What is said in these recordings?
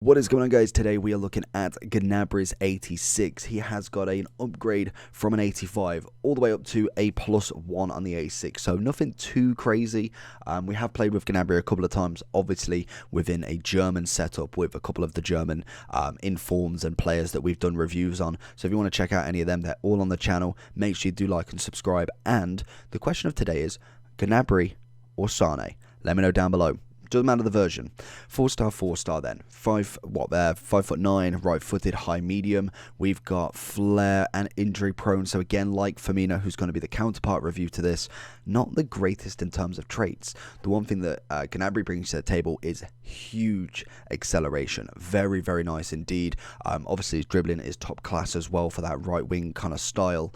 What is going on, guys? Today we are looking at Gnabry's 86. He has got an upgrade from an 85 all the way up to a +1 on the 86, so nothing too crazy. We have played with Gnabry a couple of times, obviously within a German setup with a couple of the German informs and players that we've done reviews on. So if you want to check out any of them, they're all on the channel. Make sure you do like and subscribe. And the question of today is Gnabry or Sane? Let me know down below. Doesn't matter the version. 4-star, 4-star then. 5'9", right-footed, high medium. We've got flair and injury prone. So again, like Firmino, who's going to be the counterpart review to this, not the greatest in terms of traits. The one thing that Gnabry brings to the table is huge acceleration. Very, very nice indeed. Obviously his dribbling is top class as well for that right wing kind of style.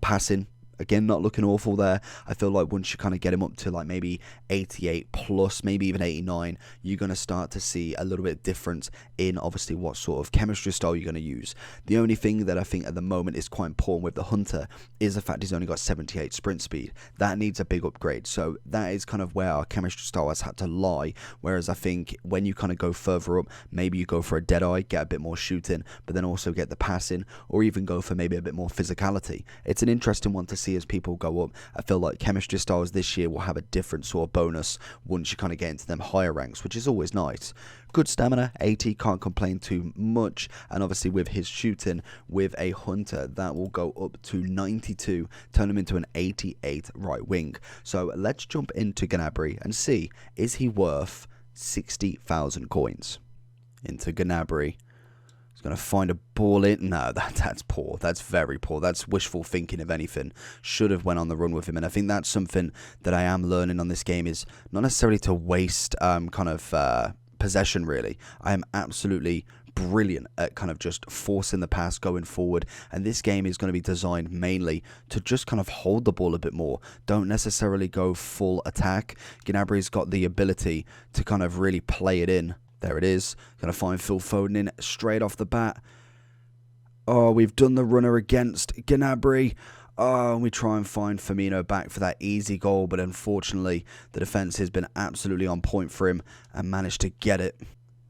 Passing, again, not looking awful there. I feel like once you kind of get him up to like maybe 88 plus, maybe even 89, you're going to start to see a little bit of difference in obviously what sort of chemistry style you're going to use. The only thing that I think at the moment is quite important with the Hunter is the fact he's only got 78 sprint speed. That needs a big upgrade. So that is kind of where our chemistry style has had to lie. Whereas I think when you kind of go further up, maybe you go for a dead eye, get a bit more shooting, but then also get the passing, or even go for maybe a bit more physicality. It's an interesting one to see as people go up. I feel like chemistry styles this year will have a different sort of bonus once you kind of get into them higher ranks, which is always nice. Good stamina, 80, can't complain too much, and obviously with his shooting with a Hunter, that will go up to 92, turn him into an 88 right wing. So let's jump into Gnabry and see, is he worth 60,000 coins? Into Gnabry. Going to find a ball in. No, that's poor. That's very poor. That's wishful thinking, if anything. Should have went on the run with him. And I think that's something that I am learning on this game, is not necessarily to waste possession, really. I am absolutely brilliant at kind of just forcing the pass going forward, and this game is going to be designed mainly to just kind of hold the ball a bit more. Don't necessarily go full attack. Gnabry's got the ability to kind of really play it in. There it is. Going to find Phil Foden in straight off the bat. Oh, we've done the runner against Gnabry. Oh, we try and find Firmino back for that easy goal, but unfortunately the defence has been absolutely on point for him and managed to get it.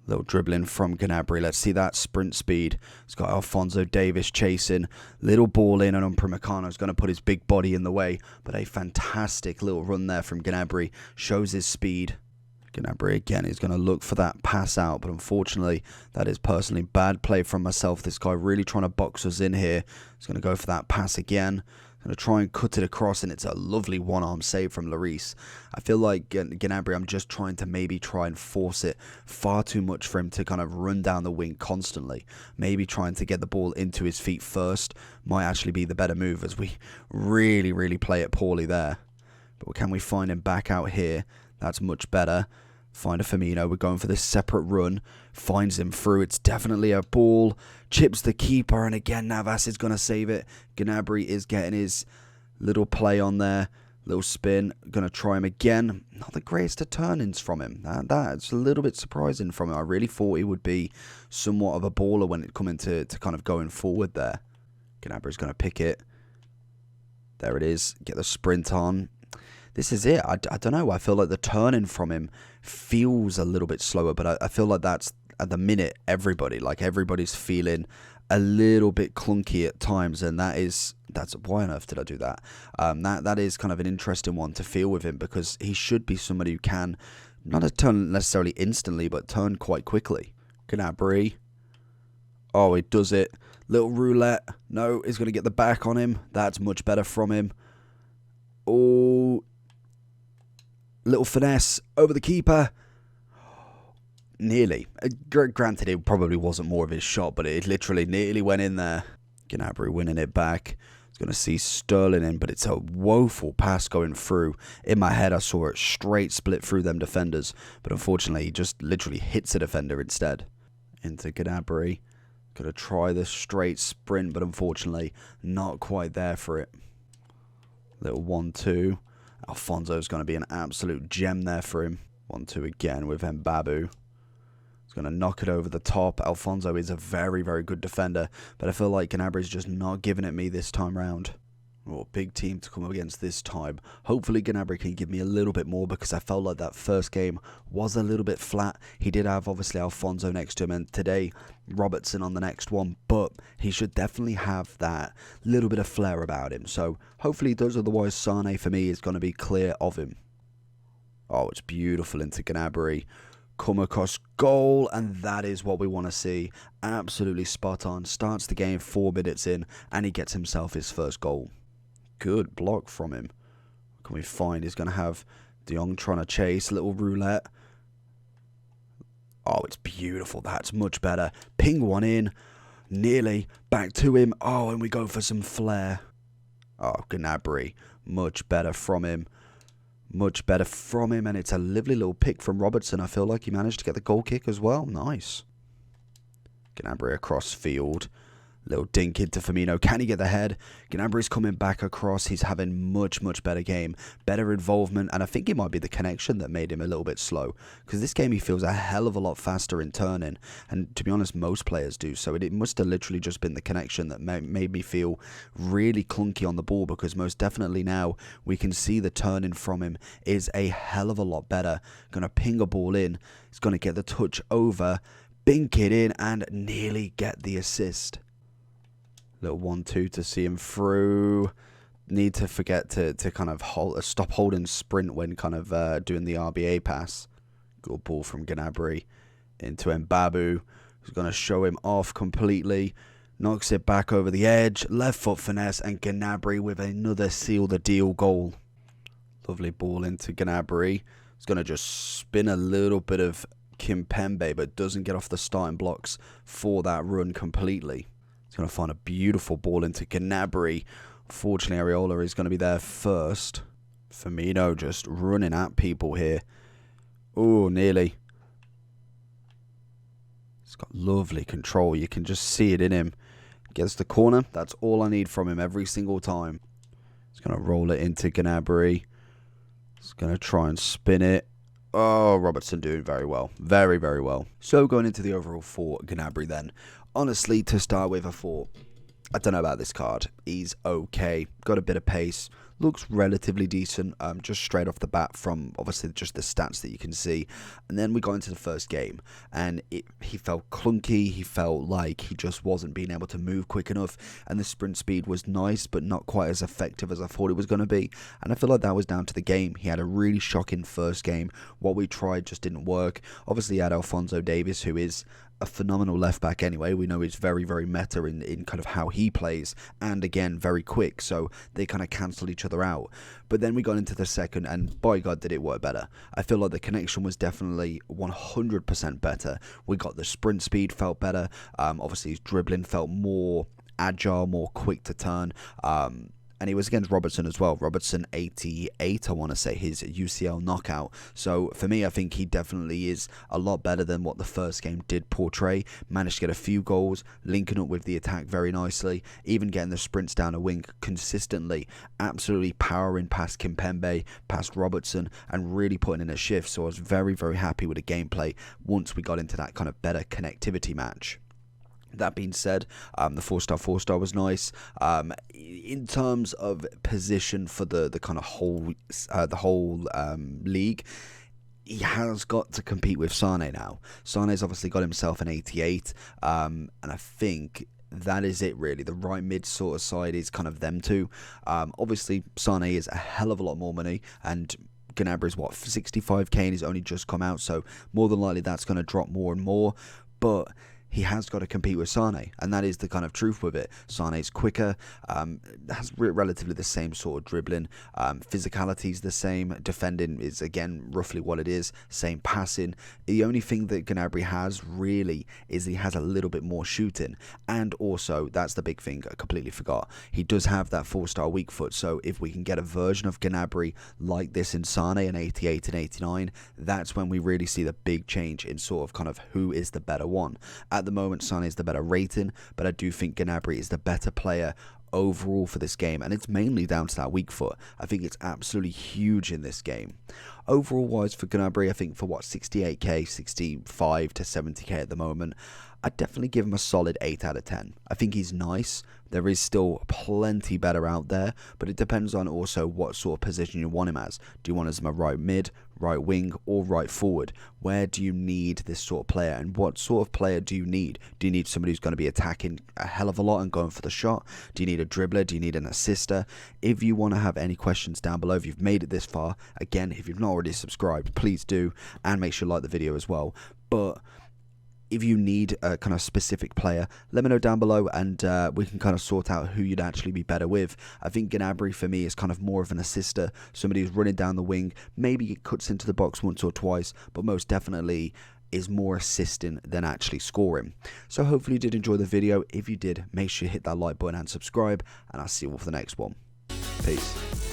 Little dribbling from Gnabry. Let's see that sprint speed. It's got Alphonso Davies chasing. Little ball in, and Upamecano's going to put his big body in the way, but a fantastic little run there from Gnabry. Shows his speed. Gnabry again is going to look for that pass out, but unfortunately that is personally bad play from myself. This guy really trying to box us in here. He's going to go for that pass again. Going to try and cut it across, and it's a lovely one-arm save from Lloris. I feel like Gnabry, I'm just trying to maybe try and force it far too much for him to kind of run down the wing constantly. Maybe trying to get the ball into his feet first might actually be the better move, as we really, really play it poorly there. But can we find him back out here? That's much better. Find a Firmino. We're going for this separate run. Finds him through. It's definitely a ball. Chips the keeper. And again, Navas is going to save it. Gnabry is getting his little play on there. Little spin. Going to try him again. Not the greatest of turn-ins from him. That's a little bit surprising from him. I really thought he would be somewhat of a baller when it coming to kind of going forward there. Gnabry's going to pick it. There it is. Get the sprint on. This is it. I don't know. I feel like the turning from him feels a little bit slower, but I feel like that's, at the minute, everybody's feeling a little bit clunky at times, and that's why on earth did I do that? That is kind of an interesting one to feel with him, because he should be somebody who can not turn necessarily instantly, but turn quite quickly. Gnabry. Oh, he does it. Little roulette. No, he's going to get the back on him. That's much better from him. Oh, little finesse over the keeper. Nearly. Granted, it probably wasn't more of his shot, but it literally nearly went in there. Gnabry winning it back. He's going to see Sterling in, but it's a woeful pass going through. In my head, I saw it straight split through them defenders, but unfortunately, he just literally hits a defender instead. Into Gnabry. Going to try the straight sprint, but unfortunately, not quite there for it. Little 1-2. Alfonso's going to be an absolute gem there for him. 1-2 again with Mbabu. He's going to knock it over the top. Alfonso is a very, very good defender, but I feel like Gnabry's just not giving it me this time round. Oh, big team to come up against this time. Hopefully Gnabry can give me a little bit more, because I felt like that first game was a little bit flat. He did have obviously Alphonso next to him, and today Robertson on the next one, but he should definitely have that little bit of flair about him. So hopefully he does, otherwise Sane for me is going to be clear of him. Oh, it's beautiful into Gnabry. Come across goal, and that is what we want to see. Absolutely spot on. Starts the game 4 minutes in, and he gets himself his first goal. Good block from him. What can we find? He's going to have De Jong trying to chase. A little roulette. Oh, it's beautiful. That's much better. Ping one in. Nearly. Back to him. Oh, and we go for some flair. Oh, Gnabry. Much better from him. Much better from him. And it's a lovely little pick from Robertson. I feel like he managed to get the goal kick as well. Nice. Gnabry across field. Little dink into Firmino. Can he get the head? Gnabry's coming back across. He's having much better game. Better involvement. And I think it might be the connection that made him a little bit slow. Because this game he feels a hell of a lot faster in turning. And to be honest, most players do. So it must have literally just been the connection that made me feel really clunky on the ball. Because most definitely now we can see the turning from him is a hell of a lot better. Going to ping a ball in. He's going to get the touch over. Bink it in and nearly get the assist. Little 1-2 to see him through. Need to forget to kind of stop holding sprint when kind of doing the RBA pass. Good ball from Gnabry into Mbabu, who's going to show him off completely. Knocks it back over the edge. Left foot finesse, and Gnabry with another seal the deal goal. Lovely ball into Gnabry. He's going to just spin a little bit of Kimpembe, but doesn't get off the starting blocks for that run completely. He's going to find a beautiful ball into Gnabry. Fortunately, Areola is going to be there first. Firmino just running at people here. Oh, nearly. He's got lovely control. You can just see it in him. Gets the corner. That's all I need from him every single time. He's going to roll it into Gnabry. He's going to try and spin it. Oh, Robertson doing very well. Very well. So going into the overall for Gnabry then. Honestly, to start with, I thought, I don't know about this card. He's okay. Got a bit of pace. Looks relatively decent, just straight off the bat from, obviously, just the stats that you can see. And then we got into the first game, and he felt clunky. He felt like he just wasn't being able to move quick enough, and the sprint speed was nice, but not quite as effective as I thought it was going to be. And I feel like that was down to the game. He had a really shocking first game. What we tried just didn't work. Obviously, he had Alphonso Davies, who is a phenomenal left back anyway. We know he's very meta in kind of how he plays, and again very quick, so they kind of cancel each other out. But then we got into the second, and by God did it work better. I feel like the connection was definitely 100% better. We got the sprint speed felt better. Obviously his dribbling felt more agile, more quick to turn. And he was against Robertson as well. Robertson 88, I want to say, his UCL knockout. So for me, I think he definitely is a lot better than what the first game did portray. Managed to get a few goals, linking up with the attack very nicely, even getting the sprints down a wing consistently, absolutely powering past Kimpembe, past Robertson, and really putting in a shift. So I was very happy with the gameplay once we got into that kind of better connectivity match. That being said, the 4-star was nice. In terms of position for the kind of whole league, he has got to compete with Sane now. Sane's obviously got himself an 88, and I think that is it really. The right mid sort of side is kind of them two. Obviously, Sane is a hell of a lot more money, and Gnabry is what, 65k, and he's only just come out, so more than likely that's going to drop more and more. But he has got to compete with Sane, and that is the kind of truth with it. Sane's quicker, has relatively the same sort of dribbling, physicality is the same, defending is again roughly what it is, same passing. The only thing that Gnabry has really is he has a little bit more shooting, and also that's the big thing I completely forgot. He does have that 4-star weak foot, so if we can get a version of Gnabry like this in Sane, an 88 and 89, that's when we really see the big change in sort of kind of who is the better one. At At the moment, Sané is the better rating, but I do think Gnabry is the better player overall for this game, and it's mainly down to that weak foot. I think it's absolutely huge in this game. Overall wise for Gnabry, I think for 68k, 65 to 70k at the moment, I'd definitely give him a solid 8 out of 10. I think he's nice. There is still plenty better out there, but it depends on also what sort of position you want him as. Do you want him as a right mid, right wing, or right forward? Where do you need this sort of player, and what sort of player do you need? Do you need somebody who's going to be attacking a hell of a lot and going for the shot? Do you need a dribbler? Do you need an assister? If you want to have any questions down below, if you've made it this far, again, if you've not already subscribed, please do, and make sure you like the video as well. But if you need a kind of specific player, let me know down below, and we can kind of sort out who you'd actually be better with. I think Gnabry for me is kind of more of an assister, somebody who's running down the wing, maybe it cuts into the box once or twice, but most definitely is more assisting than actually scoring. So hopefully you did enjoy the video. If you did, make sure you hit that like button and subscribe, and I'll see you all for the next one. Peace.